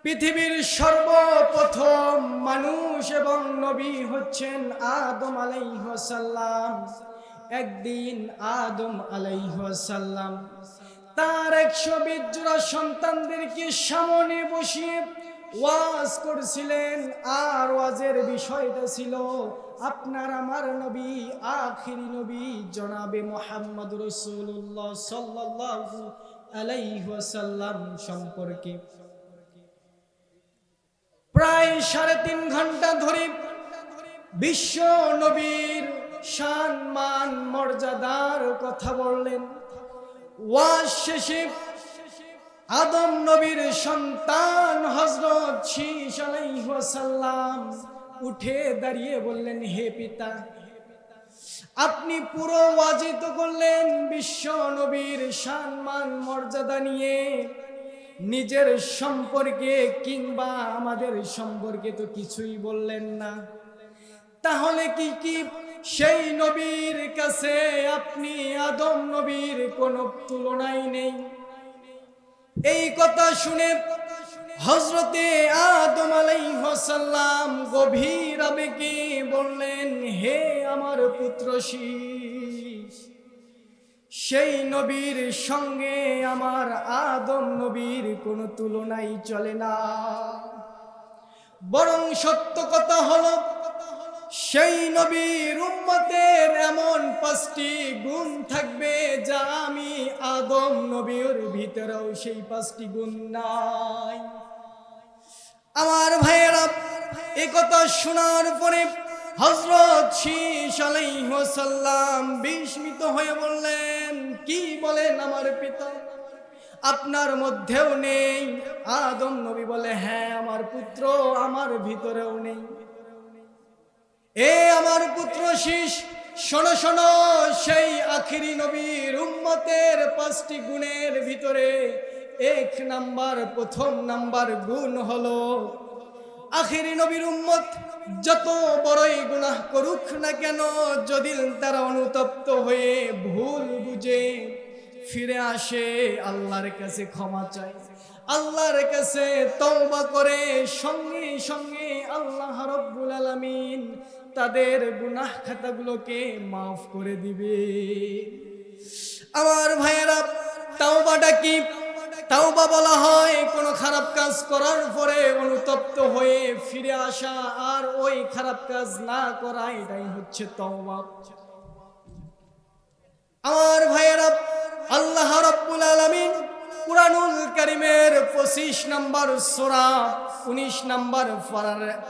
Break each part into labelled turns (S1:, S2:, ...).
S1: পৃথিবীর সর্বপ্রথম মানুষ এবং নবী হচ্ছেন আদম আলাইহিস সালাম। একদিন আদম আলাইহিস সালাম তার 120 জোড়া সন্তানদেরকে সামনে বসিয়ে ওয়াজ করছিলেন। আর ওয়াজের বিষয়টা ছিল আপনার আমার নবী, আখিরি নবী জনাবে মুহাম্মদ রাসূলুল্লাহ সাল্লাল্লাহু আলাইহি ওয়াসাল্লাম সম্পর্কে। প্রায় 3.5 ঘন্টা ধরে বিশ্ব নবীর শান মান মর্যাদার কথা বললেন। ওয়াজ শেষে আদম নবীর সন্তান হযরত শীশ আলাইহিস সালাম উঠে দাঁড়িয়ে বললেন, হে পিতা, আপনি পুরো ওয়াজই তো করলেন বিশ্ব নবীর শান মান মর্যাদা নিয়ে, নিজের সম্পর্কে কিংবা আমাদের সম্পর্কে তো কিছুই বললেন না। তাহলে কি সেই নবীর কাছে আপনি আদম নবীর কোনো তুলনাই নেই? এই কথা শুনে হযরতে আদম আলাইহিস সালাম গভীর আবেগে বললেন, হে আমার পুত্র শীশ, সেই নবীর সঙ্গে আমার আদম নবীর কোনো তুলনাই চলে না। বরং সত্য কথা হলো, সেই নবীর উম্মতের এমন 5টি গুণ থাকবে যা আমি আদম নবীর ভিতরেও সেই 5টি গুণ নাই। আমার ভাইয়েরা, এই কথা শোনার পরে হযরত শীশ আলাইহিস সালাম বিস্মিত হয়ে বললেন, কি বলেন আমার পিতা, আপনার মধ্যেও নেই? আদম নবী বলে, হ্যাঁ আমার পুত্র, আমার ভিতরেও নেই। এ আমার পুত্র শীশ, শোনো শোনো, সেই আখিরি নবীর উম্মতের 5টি গুণের ভিতরে 1 নাম্বার, প্রথম নাম্বার গুণ হলো, আখিরি নবীর উম্মত যত বড়ই গুনাহ করুক না কেন, যদি তারা অনুতপ্ত হয়ে ভুল বুঝে ফিরে আসে, আল্লাহর কাছে ক্ষমা চায়, আল্লাহর কাছে তওবা করে, সঙ্গে সঙ্গে আল্লাহ রাব্বুল আলামিন তাদের গুনাহ খাতাগুলোকে মাফ করে দিবে। আমার ভাইয়েরা, তাওবাটা কি? তাওবা বলা হয় কোনো খারাপ কাজ করার পরে অনুতপ্ত হয়ে ফিরে আসা আর ওই খারাপ কাজ না করা, এটাই হচ্ছে তাওবা। আমার ভাইয়েরা, আল্লাহ রাব্বুল আলামিন কুরআনুল কারীমের 25 নম্বর সূরা 19 নম্বর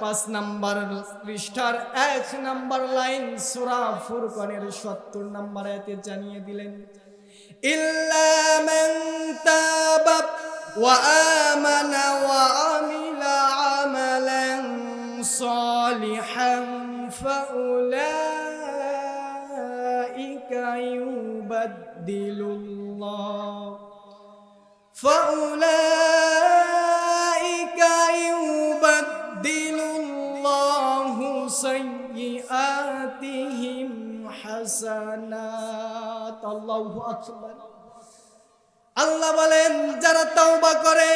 S1: 5 নম্বর পৃষ্ঠার 1 নম্বর লাইন সূরা ফুরকানের 70 নম্বর আয়াতে জানিয়ে দিলেন, ইল্লা মান তাবা ওয়া আমানা ওয়া আমিলা আমালান সালিহান ফাউলাইকা ইউবাদদিলুল্লাহু সাইয়্যাতিহিম হাসানাত। আল্লাহু আকবার। আল্লাহ বলেন, যারা তাওবা করে,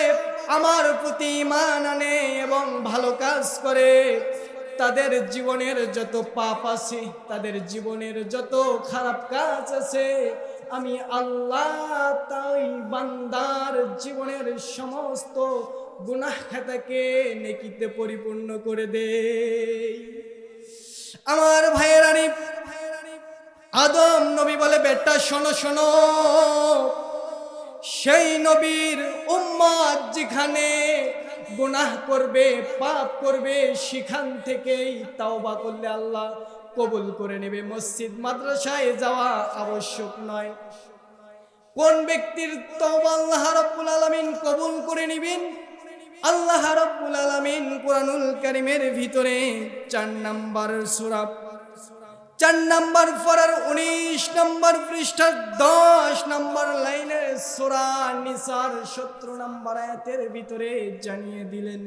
S1: আমার প্রতি ঈমান আনে এবং ভালো কাজ করে, তাদের জীবনের যত পাপ আছে, তাদের জীবনের যত খারাপ কাজ আছে, আমি আল্লাহ তাই বান্দার জীবনের সমস্ত গুনাহ খাতাকে নেকিতে পরিপূর্ণ করে দেই। আমার ভাইয়েরা, আদম নবী বলে, বেটা শোনো শোনো, সেই নবীর উম্মত যেখানে গুনাহ করবে, পাপ করবে, সেখান থেকেই তাওবা করলে আল্লাহ কবুল করে নেবে। মসজিদ মাদ্রাসায় যাওয়া আবশ্যক নয়। কোন ব্যক্তির তওবা আল্লাহ রাব্বুল আলামিন কবুল করে নেবেন? আল্লাহ রাব্বুল আলামিন কুরআনুল কারীমের ভিতরে 4 নম্বর সূরা 4 নম্বর পারার 19 নম্বর পৃষ্ঠার 10 নম্বর লাইনে সূরা নিসার 17 নম্বর আয়াতের ভিতরে জানিয়ে দিলেন,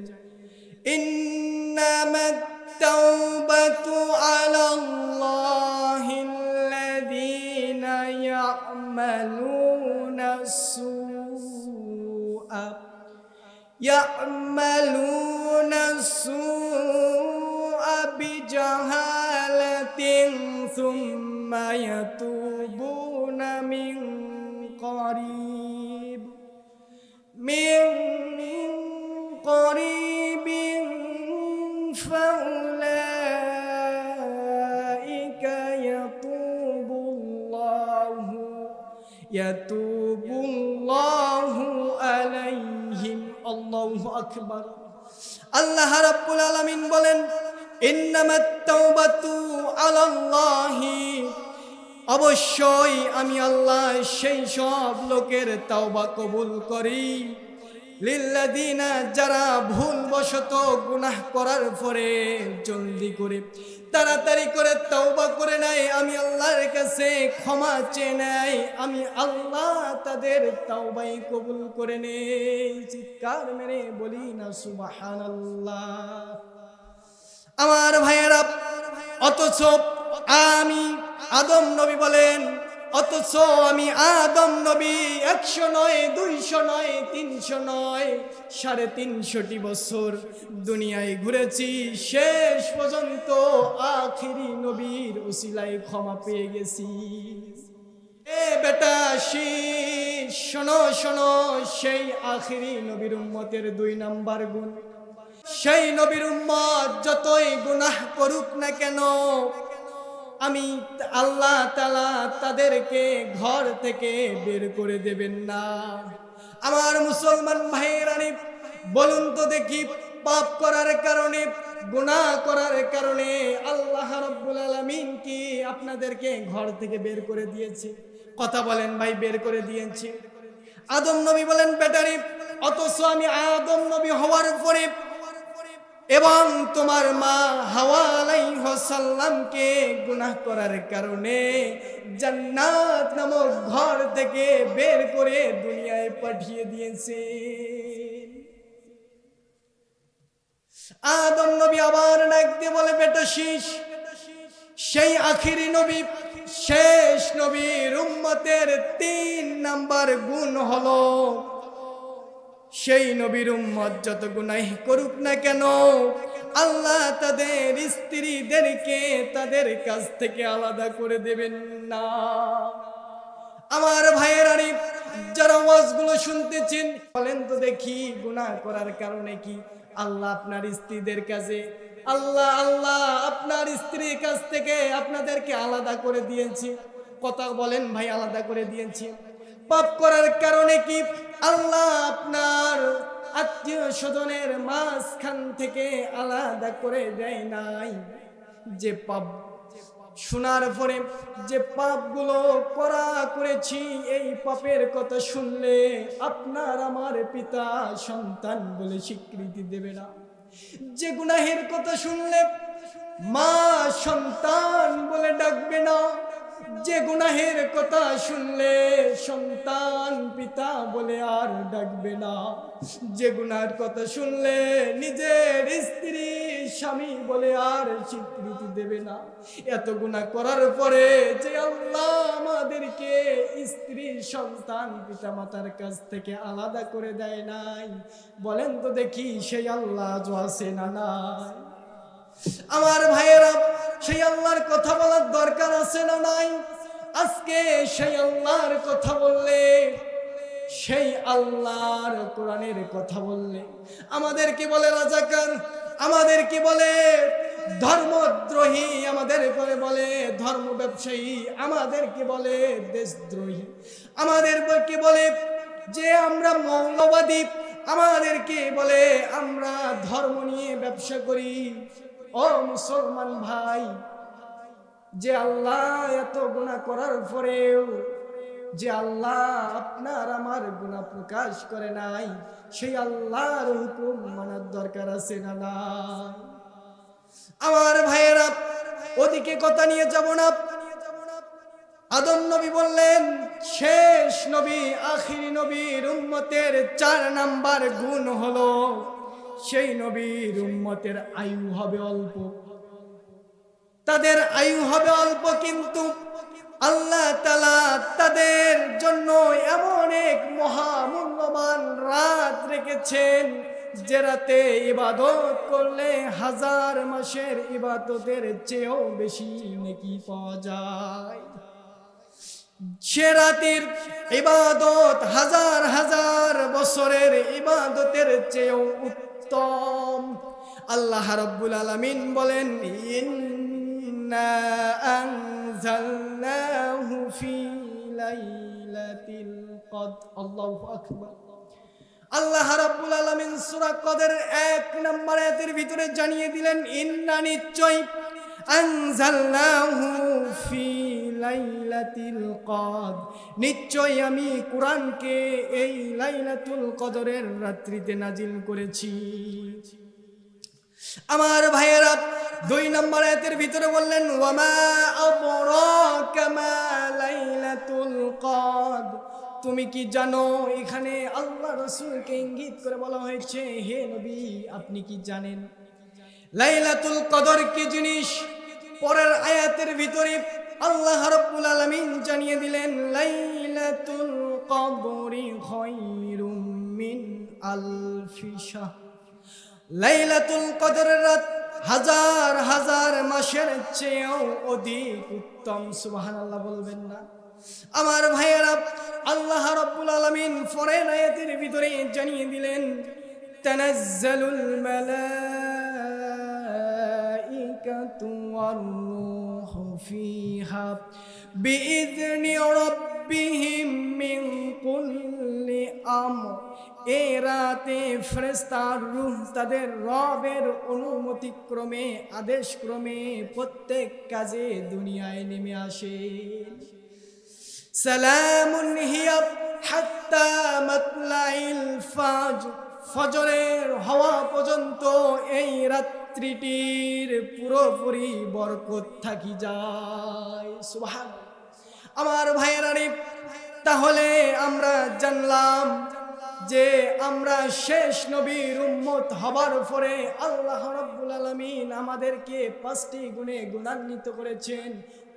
S1: ইন্নামাত তাওবাতু আলাল্লাহিল্লাযীনা ইয়া'মালুনা সুআ يعملون السوء بجهالة ثم يتوبون من قريب فأولئك يتوب الله عليهم আল্লাহু আকবার। আল্লাহ রাব্বুল আলামিন বলেন, ইন্নামাত তাওবাতু আলাল্লাহি, অবশ্যই আমি আল্লাহ সেই সব লোকের তাওবা কবুল করি, লিল্লাযিনা, যারা ভুলবশত গুনাহ করার পরে জলদি করে তাড়াতাড়ি করে তওবা করে নেয়, আমি আল্লাহর কাছে ক্ষমা চেয়ে নেয়, আমি আল্লাহ তাদের তওবাই কবুল করে নেই। চিৎকার মেরে বলি না সুবহানাল্লাহ। আমার ভাইয়েরা, অথচ আমি আদম নবী বলেন, অথচ আমি আদম নবী 100 নয়, 200 নয়, 300 নয়, 350 বছর দুনিয়ায় ঘুরেছি, শেষ পর্যন্ত আখিরি নবীর উসিলায় ক্ষমা পেয়ে গেছি। এ বেটা শোনো শোনো, সেই আখিরি নবীর উম্মতের 2 নাম্বার গুণ, সেই নবীর উম্মত যতই গুনাহ করুক না কেন, আমি আল্লাহ তাআলা তাদেরকে ঘর থেকে বের করে দেবেন না। আমার মুসলমান ভাইয়েরা, বলুন তো দেখি, পাপ করার কারণে, গুনাহ করার কারণে আল্লাহ রাব্বুল আলামিন কি আপনাদেরকে ঘর থেকে বের করে দিয়েছে? কথা বলেন ভাই, বের করে দিয়েছে। আদম নবী বলেন, বেটারি, অথচ আমি আদম নবী হওয়ার পরে এবং তোমার মা হাওয়া আলাইহিস সালামকে গুনাহ করার কারণে জান্নাত নামক ঘর থেকে বের করে দুনিয়ায় পাঠিয়ে দিয়েছে। আদম নবী আবার ডাক দিয়ে বলে, বেটা শীষ, সেই আখিরি নবী, শেষ নবীর উম্মতের 3 নাম্বার গুণ হলো, সেই নবীর উম্মত যত গুনাহ করুক না কেন, আল্লাহ তাদের স্ত্রীদেরকে তাদের কাছ থেকে আলাদা করে দেবেন না। আমার ভাইয়েরা, যারা ওয়াজগুলো শুনতেছেন, বলেন তো দেখি, গুনাহ করার কারণে কি আল্লাহ আপনার স্ত্রীদের কাছে, আল্লাহ আপনার স্ত্রীর কাছ থেকে আপনাদেরকে আলাদা করে দিয়েছে? কথা বলেন ভাই, আলাদা করে দিয়েছে। পাপ করার কারণে কি আল্লাহ আপনার আত্মীয় স্বজনের মাঝখান থেকে আলাদা করে দেয় নাই? যে পাপ শোনার পরে যে পাপগুলো করেছি, এই পাপের কথা শুনলে আপনার আমার পিতা সন্তান বলে স্বীকৃতি দেবে না। যে গুনাহের কথা শুনলে মা সন্তান বলে ডাকবে না, যে গুনাহের কথা শুনলে সন্তান পিতা বলে আর ডাকবে না, যে গুনাহের কথা শুনলে নিজের স্ত্রী স্বামী বলে আর স্বীকৃতি দেবে না। এত গুনাহ করার পরে যে আল্লাহ আমাদেরকে স্ত্রী সন্তান পিতা মাতার কাছ থেকে আলাদা করে দেয় নাই, বলেন তো দেখি সেই আল্লাহ আজও আছে না নাই? আমার ভাইয়েরা, সেই আল্লাহর কথা বলার দরকার আছে না নাই? আজকে সেই আল্লাহর কথা বললে, সেই আল্লাহর কোরআনের কথা বললে আমাদেরকে বলে রাজাকার, আমাদেরকে বলে ধর্মদ্রোহী, আমাদেরকে বলে ধর্ম ব্যবসায়ী, আমাদেরকে বলে দেশদ্রোহী, আমাদেরকে বলে যে আমরা মৌলবাদী, আমাদেরকে বলে আমরা ধর্ম নিয়ে ব্যবসা করি। ও মুসলমান ভাই, যে আল্লাহ এত গুনাহ করার পরেও যে আল্লাহ আপনার আমার গুনাহ প্রকাশ করে নাই, সেই আল্লাহর হুকুম মানার দরকার আছে না নাই? আমার ভাইয়েরা, ওদিকে কথা নিয়ে যাব না। আদম নবী বললেন, শেষ নবী আখিরি নবীর উম্মতের 4 নাম্বার গুণ হলো, সেই নবীর উম্মতের আয়ু হবে অল্প, তাদের আয়ু হবে অল্প, কিন্তু আল্লাহ তাআলা তাদের জন্য এমন এক মহামূল্যবান রাত রেখেছেন, যে রাতে ইবাদত করলে হাজার মাসের ইবাদতের চেয়েও বেশি নেকি পাওয়া যায়। সে রাতের ইবাদত হাজার হাজার বছরের ইবাদতের চেয়েও উত্তম। আল্লাহ রাব্বুল আলামিন বলেন, ইন্না আনজালনাহু ফি লাইলাতিল কদর। আল্লাহু আকবার। আল্লাহ রাব্বুল আলামিন সূরা কদরের 1 নম্বর আয়াতের ভিতরে জানিয়ে দিলেন, ইন্না নিশ্চয় আনজালনাহু ফি লাইলাতিল কদর, নিশ্চয় আমি কুরআনকে এই লাইলাতুল কদরের রাত্রিতে নাজিল করেছি। আমার ভাইয়েরা 2 নম্বর আয়াতের ভিতরে বললেন, ওয়ামা আদরাকা মা লাইলাতুল কদর, তুমি কি জানো? এখানে আল্লাহ রাসূলকে ইঙ্গিত করে বলা হয়েছে, হে নবী আপনি কি জানেন লাইলাতুল কদর কি জিনিস? পরের আয়াতের ভিতরে আল্লাহ রাব্বুল আলামিন জানিয়ে দিলেন, লাইলাতুল কদরি খায়রুম মিন আলফি শাহর, লাইলাতুল কদরের রাত হাজার হাজার মাসের চেয়েও অধিক উত্তম। সুবহানাল্লাহ বলবেন না? আমার ভাইয়েরা, আল্লাহ রাব্বুল আলামিন পরের আয়াতের ভিতরে জানিয়ে দিলেন, তানাজ্জালুল মালাইকাতু ওয়ার রূহু ফিহা বিইذনি রাব্বিহিম মিন কুল্লি আমর, এই রাতে ফেরেশতার রূহ তাদের রবের অনুমতিক্রমে আদেশক্রমে প্রত্যেক কাজে দুনিয়ায় নেমে আসে। সালামুন হিয়া হাত্তা মাতলাইল ফাজর, ফজরের হওয়া পর্যন্ত এই রাত্রিটির পুরোপুরি বরকত থাকি যায়। সুবহানাল্লাহ। আমার ভাইয়েরা, তাহলে আমরা জানলাম যে আমরা শেষ নবীর উম্মত হবার পরে আল্লাহ রাব্বুল আলামিন আমাদেরকে 5টি গুণে গুণান্বিত করেছেন।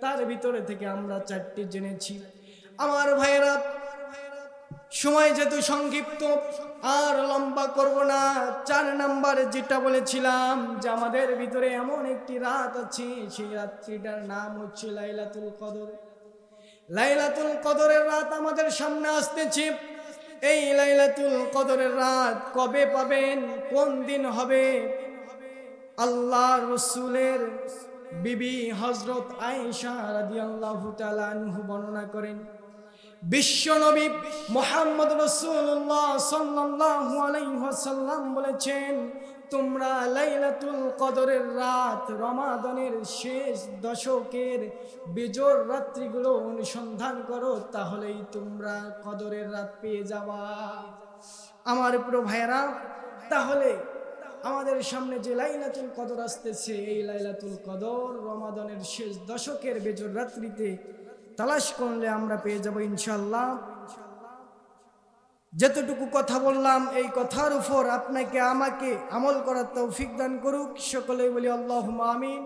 S1: তার ভিতরে থেকে আমরা 4টি জেনেছি। আমার ভাইয়েরা, সময় যেহেতু সংক্ষিপ্ত আর লম্বা করব না, 4 নাম্বার যেটা বলেছিলাম যে আমাদের ভিতরে এমন একটি রাত আছে, সেই রাত্রিটার নাম হচ্ছে লাইলাতুল কদর। লাইলাতুল কদরের রাত আমাদের সামনে আসতেছে। এই লাইলাতুল কদরের রাত কবে পাবেন, কোন দিন হবে? আল্লাহর রাসূলের বিবি হযরত আয়েশা রাদিয়াল্লাহু তাআলা আনহু বর্ণনা করেন, বিশ্বনবী মুহাম্মদ রাসূলুল্লাহ সাল্লাল্লাহু আলাইহি ওয়াসাল্লাম বলেছেন, তোমরা লাইলাতুল কদরের রাত রমাদানের শেষ দশকের বেজোর রাত্রিগুলো অনুসন্ধান করো, তাহলেই তোমরা কদরের রাত পেয়ে যাবা। আমার প্রিয় ভাইরা, তাহলে আমাদের সামনে যে লাইলাতুল কদর আসতেছে, এই লাইলাতুল কদর রমাদানের শেষ দশকের বেজোর রাত্রিতে তালাশ করলে আমরা পেয়ে যাব ইনশাআল্লাহ। যতটুকু কথা বললাম এই কথার উপর আপনাকে আমাকে আমল করার তৌফিক দান করুক। সকলেই বলি আল্লাহুম্মা আমিন।